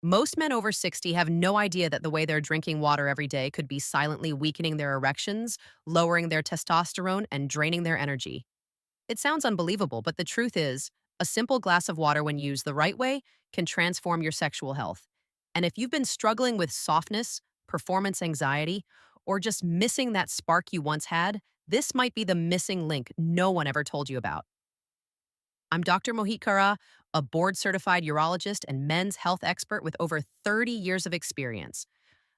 Most men over 60 have no idea that the way they're drinking water every day could be silently weakening their erections, lowering their testosterone, and draining their energy. It sounds unbelievable, but the truth is, a simple glass of water, when used the right way, can transform your sexual health. And if you've been struggling with softness, performance anxiety, or just missing that spark you once had, this might be the missing link no one ever told you about. I'm Dr. Mohit Kara, a board certified urologist and men's health expert with over 30 years of experience.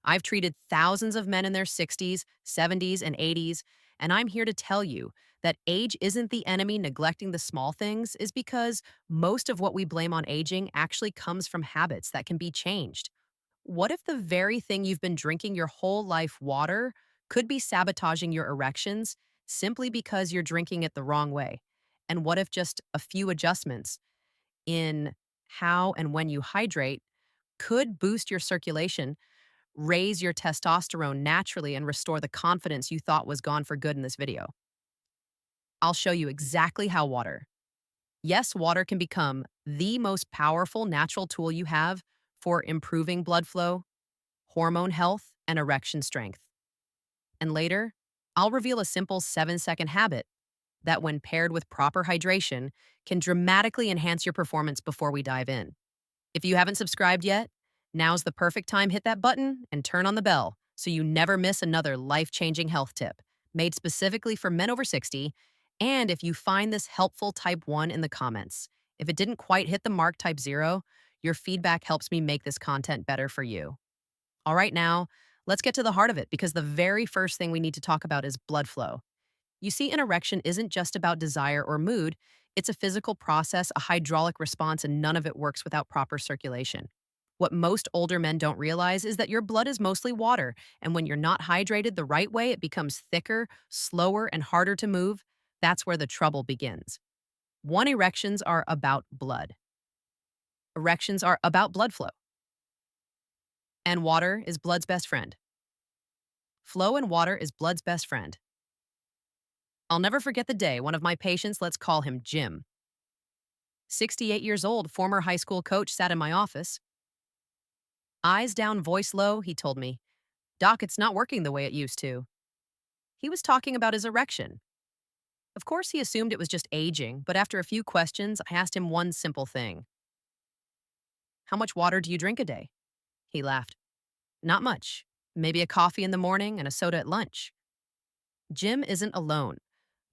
I've treated thousands of men in their 60s, 70s, and 80s, and I'm here to tell you that age isn't the enemy. Neglecting the small things is because most of what we blame on aging actually comes from habits that can be changed. What if the very thing you've been drinking your whole life, water, could be sabotaging your erections simply because you're drinking it the wrong way? And what if just a few adjustments in how and when you hydrate could boost your circulation, raise your testosterone naturally, and restore the confidence you thought was gone for good in this video? I'll show you exactly how water. Yes, water can become the most powerful natural tool you have for improving blood flow, hormone health, and erection strength. And later, I'll reveal a simple 7-second habit that, when paired with proper hydration, can dramatically enhance your performance. Before we dive in, if you haven't subscribed yet, now's the perfect time. Hit that button and turn on the bell so you never miss another life-changing health tip made specifically for men over 60. And if you find this helpful, type 1 in the comments. If it didn't quite hit the mark, type 0. Your feedback helps me make this content better for you. All right, now, let's get to the heart of it, because the very first thing we need to talk about is blood flow. You see, an erection isn't just about desire or mood, it's a physical process, a hydraulic response, and none of it works without proper circulation. What most older men don't realize is that your blood is mostly water, and when you're not hydrated the right way, it becomes thicker, slower, and harder to move. That's where the trouble begins. One, erections are about blood. Erections are about blood flow, and water is blood's best friend. Flow and water is blood's best friend. I'll never forget the day one of my patients, let's call him Jim, 68 years old, former high school coach, sat in my office. Eyes down, voice low, he told me, "Doc, it's not working the way it used to." He was talking about his erection. Of course, he assumed it was just aging, but after a few questions, I asked him one simple thing. "How much water do you drink a day?" He laughed. "Not much. Maybe a coffee in the morning and a soda at lunch." Jim isn't alone.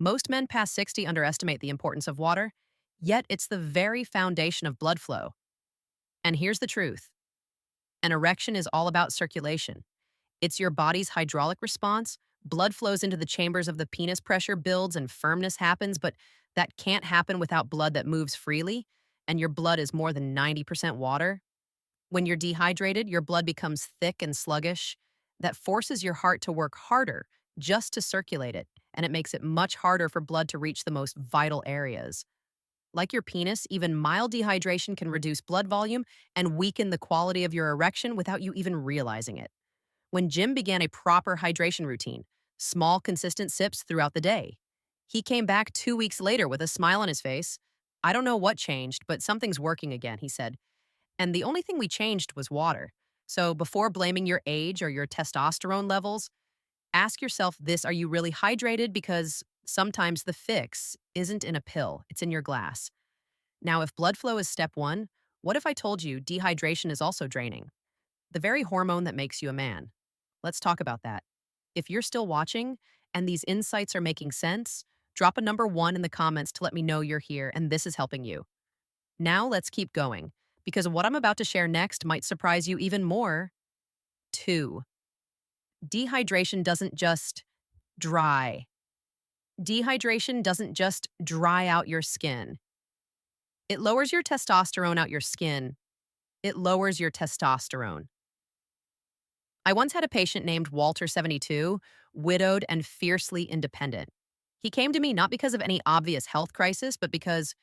Most men past 60 underestimate the importance of water, yet it's the very foundation of blood flow. And here's the truth: an erection is all about circulation. It's your body's hydraulic response. Blood flows into the chambers of the penis, pressure builds, and firmness happens, but that can't happen without blood that moves freely, and your blood is more than 90% water. When you're dehydrated, your blood becomes thick and sluggish. That forces your heart to work harder just to circulate it, and it makes it much harder for blood to reach the most vital areas. Like your penis, even mild dehydration can reduce blood volume and weaken the quality of your erection without you even realizing it. When Jim began a proper hydration routine, small, consistent sips throughout the day, he came back 2 weeks later with a smile on his face. "I don't know what changed, but something's working again," he said. And the only thing we changed was water. So before blaming your age or your testosterone levels, ask yourself this: are you really hydrated? Because sometimes the fix isn't in a pill, it's in your glass. Now, if blood flow is step one, what if I told you dehydration is also draining? The very hormone that makes you a man. Let's talk about that. If you're still watching and these insights are making sense, drop a number 1 in the comments to let me know you're here and this is helping you. Now let's keep going, because what I'm about to share next might surprise you even more. 2. Dehydration doesn't just dry. Dehydration doesn't just dry out your skin. It lowers your testosterone out your skin. It lowers your testosterone. I once had a patient named Walter, 72, widowed and fiercely independent. He came to me not because of any obvious health crisis, but because,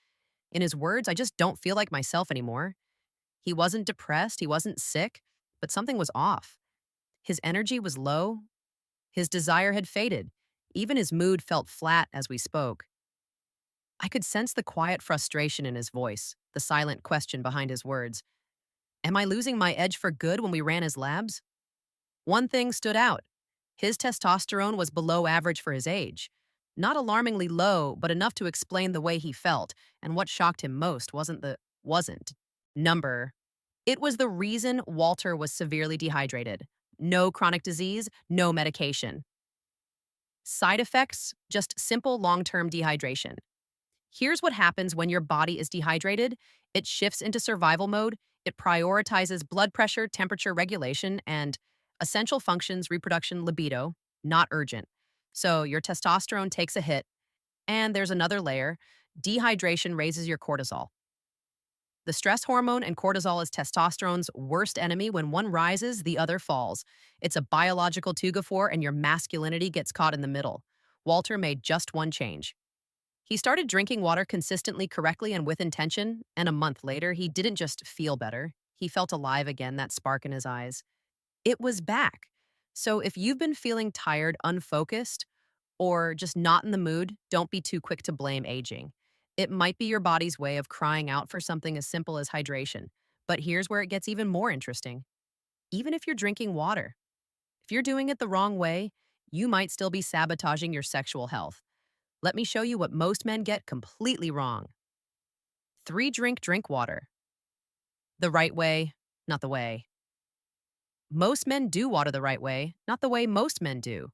in his words, "I just don't feel like myself anymore." He wasn't depressed, he wasn't sick, but something was off. His energy was low, his desire had faded, even his mood felt flat as we spoke. I could sense the quiet frustration in his voice, the silent question behind his words. Am I losing my edge for good when we ran his labs? One thing stood out. His testosterone was below average for his age. Not alarmingly low, but enough to explain the way he felt, and what shocked him most wasn't number. It was the reason Walter was severely dehydrated. No chronic disease, no medication. Side effects, just simple long-term dehydration. Here's what happens when your body is dehydrated. It shifts into survival mode. It prioritizes blood pressure, temperature regulation, and essential functions, reproduction, libido, not urgent. So your testosterone takes a hit, and there's another layer. Dehydration raises your cortisol. The stress hormone, and cortisol is testosterone's worst enemy. When one rises, the other falls. It's a biological two-for, and your masculinity gets caught in the middle. Walter made just one change. He started drinking water consistently, correctly, and with intention, and a month later, he didn't just feel better. He felt alive again, that spark in his eyes. It was back. So if you've been feeling tired, unfocused, or just not in the mood, don't be too quick to blame aging. It might be your body's way of crying out for something as simple as hydration. But here's where it gets even more interesting. Even if you're drinking water, if you're doing it the wrong way, you might still be sabotaging your sexual health. Let me show you what most men get completely wrong. 3. Drink water. The right way, not the way. Most men do water the right way, not the way most men do.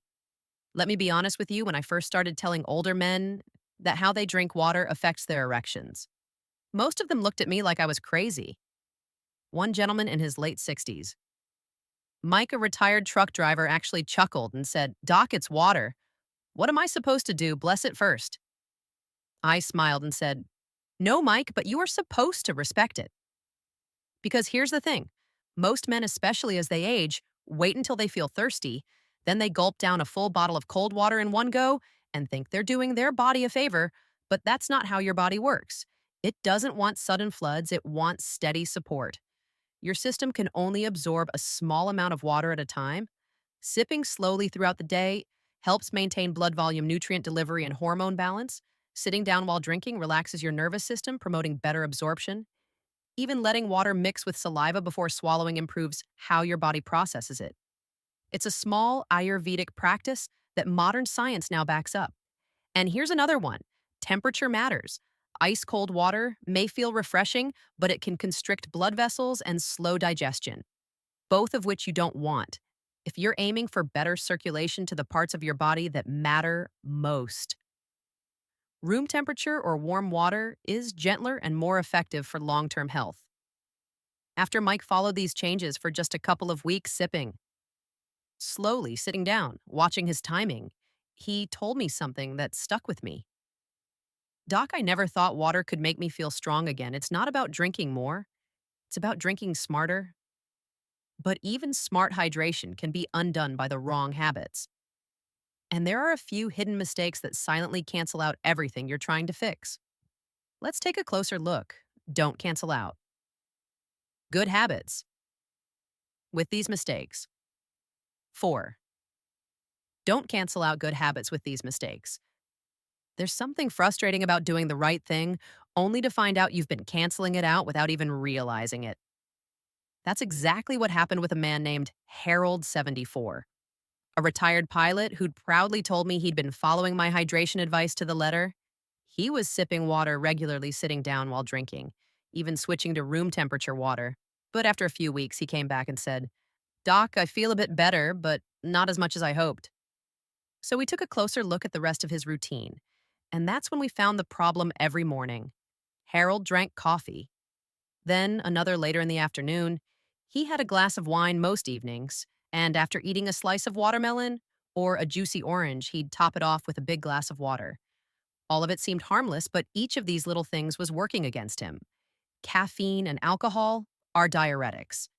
Let me be honest with you, when I first started telling older men that how they drink water affects their erections, most of them looked at me like I was crazy. One gentleman in his late 60s, Mike, a retired truck driver, actually chuckled and said, "Doc, it's water. What am I supposed to do? Bless it first." I smiled and said, "No, Mike, but you are supposed to respect it." Because here's the thing. Most men, especially as they age, wait until they feel thirsty, then they gulp down a full bottle of cold water in one go and think they're doing their body a favor, but that's not how your body works. It doesn't want sudden floods, it wants steady support. Your system can only absorb a small amount of water at a time. Sipping slowly throughout the day helps maintain blood volume, nutrient delivery, and hormone balance. Sitting down while drinking relaxes your nervous system, promoting better absorption. Even letting water mix with saliva before swallowing improves how your body processes it. It's a small Ayurvedic practice that modern science now backs up. And here's another one. Temperature matters. Ice cold water may feel refreshing, but it can constrict blood vessels and slow digestion, both of which you don't want if you're aiming for better circulation to the parts of your body that matter most. Room temperature or warm water is gentler and more effective for long-term health. After Mike followed these changes for just a couple of weeks, sipping, slowly sitting down, watching his timing, he told me something that stuck with me. "Doc, I never thought water could make me feel strong again. It's not about drinking more, it's about drinking smarter." But even smart hydration can be undone by the wrong habits. And there are a few hidden mistakes that silently cancel out everything you're trying to fix. Let's take a closer look. Don't cancel out good habits with these mistakes. 4. Don't cancel out good habits with these mistakes. There's something frustrating about doing the right thing only to find out you've been canceling it out without even realizing it. That's exactly what happened with a man named Harold, 74. A retired pilot who'd proudly told me he'd been following my hydration advice to the letter. He was sipping water regularly, sitting down while drinking, even switching to room temperature water. But after a few weeks, he came back and said, "Doc, I feel a bit better, but not as much as I hoped." So we took a closer look at the rest of his routine. And that's when we found the problem every morning. Harold drank coffee. Then, another later in the afternoon, he had a glass of wine most evenings, and after eating a slice of watermelon or a juicy orange, he'd top it off with a big glass of water. All of it seemed harmless, but each of these little things was working against him. Caffeine and alcohol are diuretics.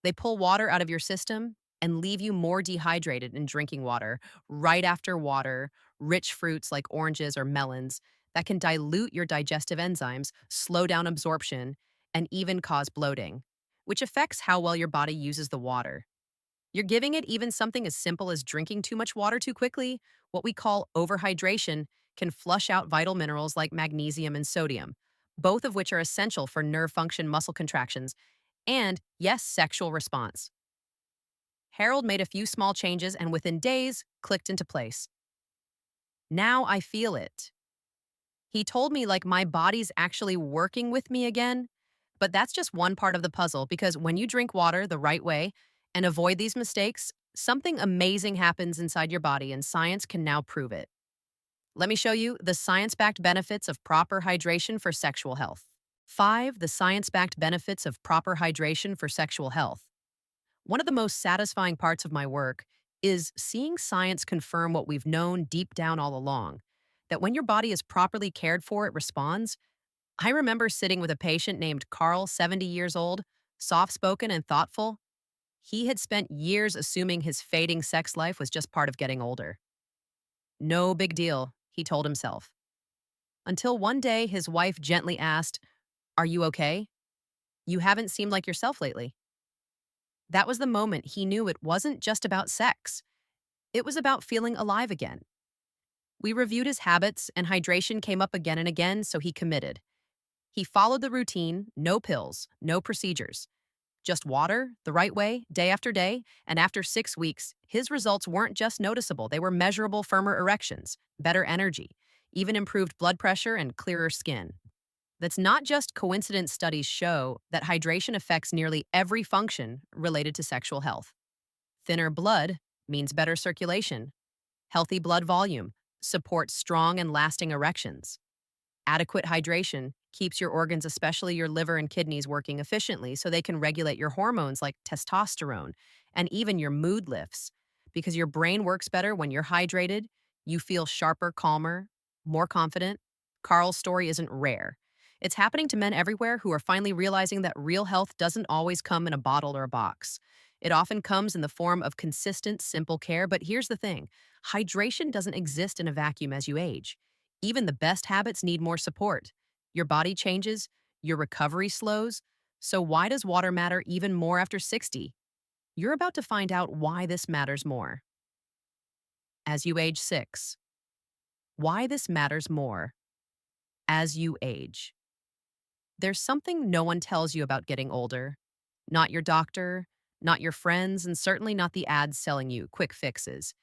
They pull water out of your system and leave you more dehydrated in drinking water, right after water, rich fruits like oranges or melons that can dilute your digestive enzymes, slow down absorption, and even cause bloating, which affects how well your body uses the water. You're giving it even something as simple as drinking too much water too quickly, what we call overhydration, can flush out vital minerals like magnesium and sodium, both of which are essential for nerve function, muscle contractions, and, yes, sexual response. Harold made a few small changes and within days clicked into place. Now I feel it. He told me like my body's actually working with me again. But that's just one part of the puzzle because when you drink water the right way and avoid these mistakes, something amazing happens inside your body and science can now prove it. Let me show you the science backed benefits of proper hydration for sexual health. 5. The science backed benefits of proper hydration for sexual health. One of the most satisfying parts of my work is seeing science confirm what we've known deep down all along that when your body is properly cared for, it responds. I remember sitting with a patient named Carl, 70 years old, soft spoken and thoughtful. He had spent years assuming his fading sex life was just part of getting older. No big deal, he told himself. Until one day his wife gently asked, "Are you okay? You haven't seemed like yourself lately." That was the moment he knew it wasn't just about sex, it was about feeling alive again. We reviewed his habits, and hydration came up again and again, so he committed. He followed the routine, no pills, no procedures. Just water, the right way, day after day, and after 6 weeks, his results weren't just noticeable, they were measurable, firmer erections, better energy, even improved blood pressure and clearer skin. That's not just coincidence. Studies show that hydration affects nearly every function related to sexual health. Thinner blood means better circulation. Healthy blood volume supports strong and lasting erections. Adequate hydration keeps your organs, especially your liver and kidneys, working efficiently so they can regulate your hormones like testosterone and even your mood lifts. Because your brain works better when you're hydrated, you feel sharper, calmer, more confident. Carl's story isn't rare. It's happening to men everywhere who are finally realizing that real health doesn't always come in a bottle or a box. It often comes in the form of consistent, simple care. But here's the thing: hydration doesn't exist in a vacuum as you age. Even the best habits need more support. Your body changes, your recovery slows. So, why does water matter even more after 60? You're about to find out why this matters more. As you age 6. Why this matters more as you age. There's something no one tells you about getting older. Not your doctor, not your friends, and certainly not the ads selling you quick fixes.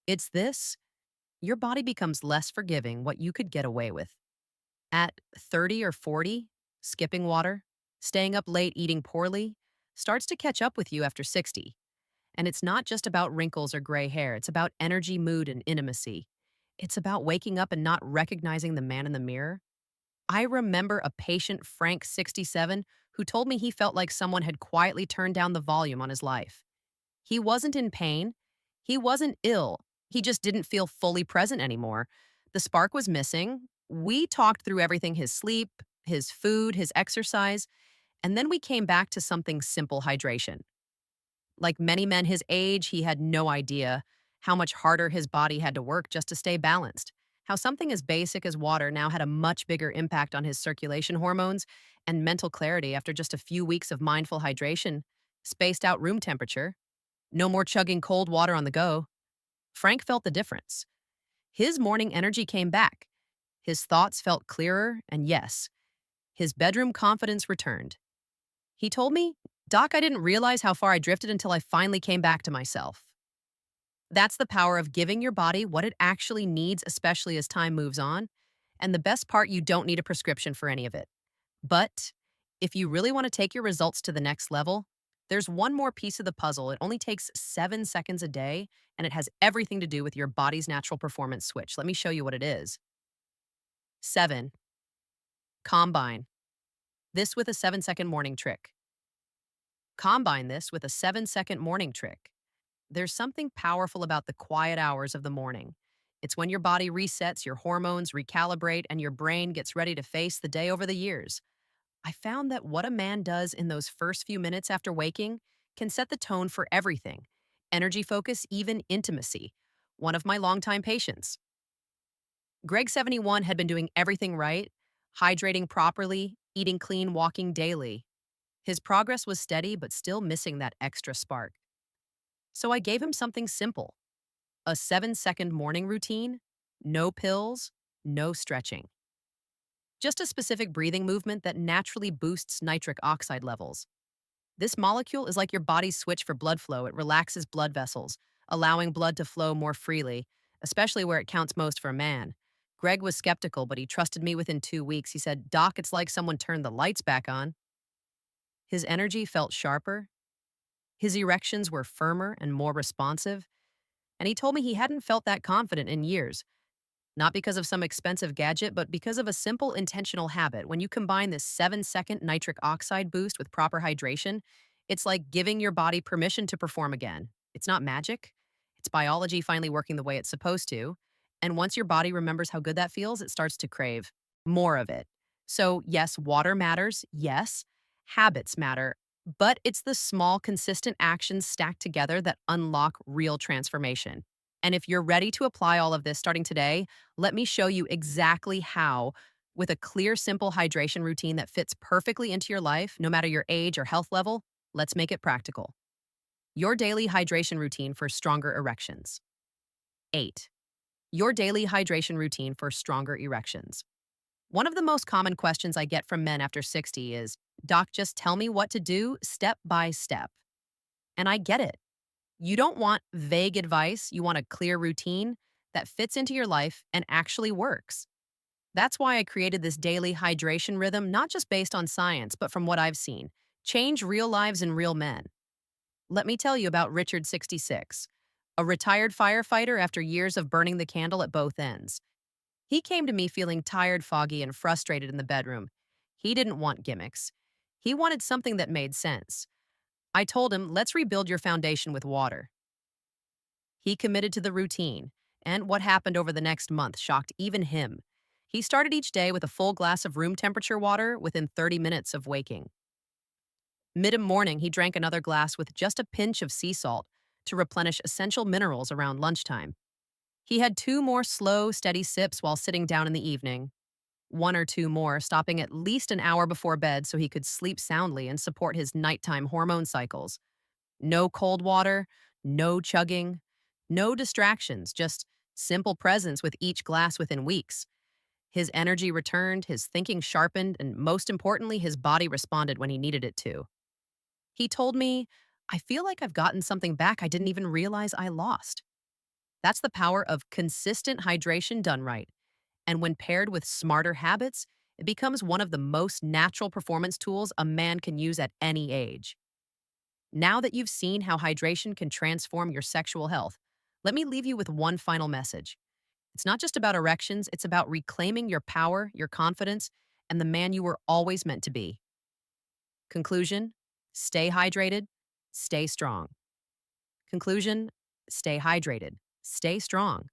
It's this: your body becomes less forgiving what you could get away with. At 30 or 40, skipping water, staying up late, eating poorly, starts to catch up with you after 60. And it's not just about wrinkles or gray hair, it's about energy, mood, and intimacy. It's about waking up and not recognizing the man in the mirror. I remember a patient, Frank, 67, who told me he felt like someone had quietly turned down the volume on his life. He wasn't in pain. He wasn't ill. He just didn't feel fully present anymore. The spark was missing. We talked through everything: his sleep, his food, his exercise, and then we came back to something simple: hydration. Like many men his age, he had no idea how much harder his body had to work just to stay balanced. How something as basic as water now had a much bigger impact on his circulation hormones and mental clarity after just a few weeks of mindful hydration, spaced out room temperature, no more chugging cold water on the go. Frank felt the difference. His morning energy came back. His thoughts felt clearer, and yes, his bedroom confidence returned. He told me, "Doc, I didn't realize how far I drifted until I finally came back to myself." That's the power of giving your body what it actually needs, especially as time moves on. And the best part: you don't need a prescription for any of it. But if you really want to take your results to the next level, there's one more piece of the puzzle. It only takes 7 seconds a day, and it has everything to do with your body's natural performance switch. Let me show you what it is. 7. Combine this with a 7-second morning trick. Combine this with a 7-second morning trick. There's something powerful about the quiet hours of the morning. It's when your body resets, your hormones recalibrate, and your brain gets ready to face the day over the years. I found that what a man does in those first few minutes after waking can set the tone for everything: energy, focus, even intimacy. One of my longtime patients, Greg, 71, had been doing everything right: hydrating properly, eating clean, walking daily. His progress was steady, but still missing that extra spark. So I gave him something simple: a 7-second morning routine, no pills, no stretching. Just a specific breathing movement that naturally boosts nitric oxide levels. This molecule is like your body's switch for blood flow. It relaxes blood vessels, allowing blood to flow more freely, especially where it counts most for a man. Greg was skeptical, but he trusted me within 2 weeks. He said, Doc, it's like someone turned the lights back on. His energy felt sharper, his erections were firmer and more responsive, and he told me he hadn't felt that confident in years. Not because of some expensive gadget, but because of a simple intentional habit. When you combine this 7-second nitric oxide boost with proper hydration, it's like giving your body permission to perform again. It's not magic, it's biology finally working the way it's supposed to. And once your body remembers how good that feels, it starts to crave more of it. So, yes, water matters. Yes, habits matter. But it's the small, consistent actions stacked together that unlock real transformation. And if you're ready to apply all of this starting today, let me show you exactly how, with a clear, simple hydration routine that fits perfectly into your life, no matter your age or health level. Let's make it practical. Your daily hydration routine for stronger erections. 8. Your daily hydration routine for stronger erections. One of the most common questions I get from men after 60 is, Doc, just tell me what to do step by step. And I get it. You don't want vague advice, you want a clear routine that fits into your life and actually works. That's why I created this daily hydration rhythm, not just based on science, but from what I've seen. Change real lives and real men. Let me tell you about Richard, 66, a retired firefighter after years of burning the candle at both ends. He came to me feeling tired, foggy, and frustrated in the bedroom. He didn't want gimmicks. He wanted something that made sense. I told him, let's rebuild your foundation with water. He committed to the routine, and what happened over the next month shocked even him. He started each day with a full glass of room temperature water within 30 minutes of waking. Mid-morning, he drank another glass with just a pinch of sea salt to replenish essential minerals around lunchtime. He had 2 more slow, steady sips while sitting down in the evening, 1 or 2 more, stopping at least an hour before bed so he could sleep soundly and support his nighttime hormone cycles. No cold water, no chugging, no distractions, just simple presence with each glass within weeks. His energy returned, his thinking sharpened, and most importantly, his body responded when he needed it to. He told me, I feel like I've gotten something back I didn't even realize I lost. That's the power of consistent hydration done right. And when paired with smarter habits, it becomes one of the most natural performance tools a man can use at any age. Now that you've seen how hydration can transform your sexual health, let me leave you with one final message. It's not just about erections, it's about reclaiming your power, your confidence, and the man you were always meant to be. Conclusion: stay hydrated, stay strong. Conclusion: stay hydrated, stay strong.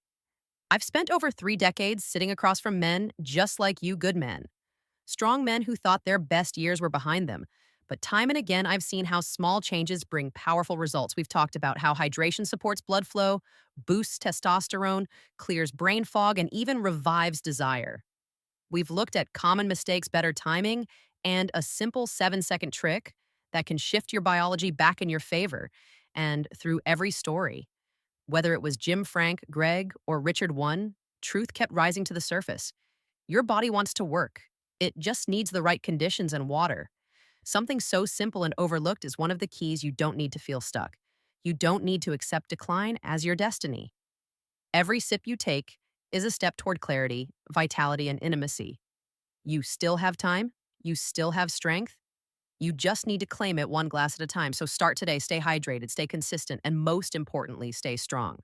I've spent over 3 decades sitting across from men just like you, good men. Strong men who thought their best years were behind them. But time and again, I've seen how small changes bring powerful results. We've talked about how hydration supports blood flow, boosts testosterone, clears brain fog, and even revives desire. We've looked at common mistakes, better timing, and a simple 7-second trick that can shift your biology back in your favor. And through every story, whether it was Jim, Frank, Greg, or Richard I, truth kept rising to the surface. Your body wants to work. It just needs the right conditions and water. Something so simple and overlooked is one of the keys. You don't need to feel stuck. You don't need to accept decline as your destiny. Every sip you take is a step toward clarity, vitality, and intimacy. You still have time. You still have strength. You just need to claim it one glass at a time. So start today, stay hydrated, stay consistent, and most importantly, stay strong.